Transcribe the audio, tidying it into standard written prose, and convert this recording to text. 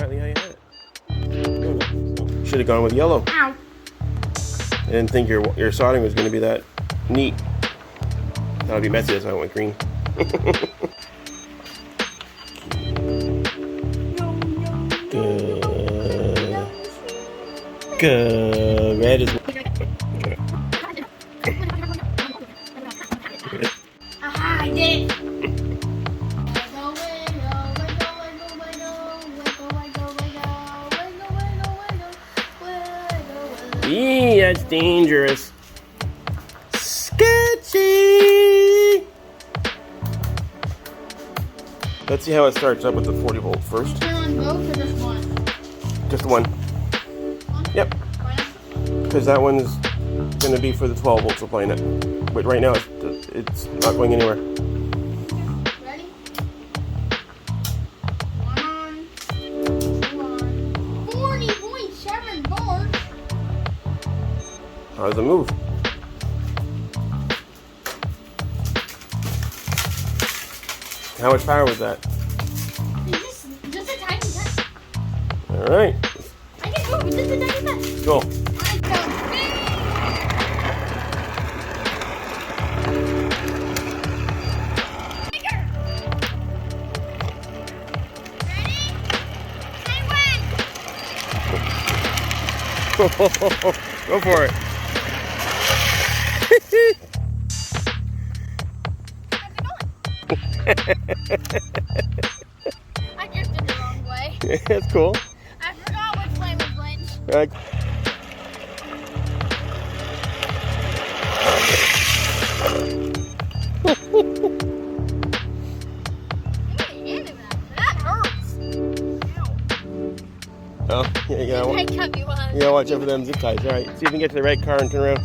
exactly how you had it. Should have gone with yellow. Ow. I didn't think your soldering was going to be that neat. That would be messy, so I went green. Good. Red is. Aha, I did it. Eee, that's dangerous. Sketchy. Let's see how it starts up with the 40 volt first. Turn on both or just one? Just one. Yep. Because that one's going to be for the 12 volts we're playing it. But right now it's not going anywhere. Ready? 1, 40.7 volts. How does it move? How much power was that? Just a tiny bit. Alright. I can move just a tiny bit. Cool. I don't think. Go for it. I drifted the wrong way. That's cool. I forgot which way was which. That hurts. Oh, yeah, you gotta watch out for them zip ties. Alright, see if you can get to the right car and turn around.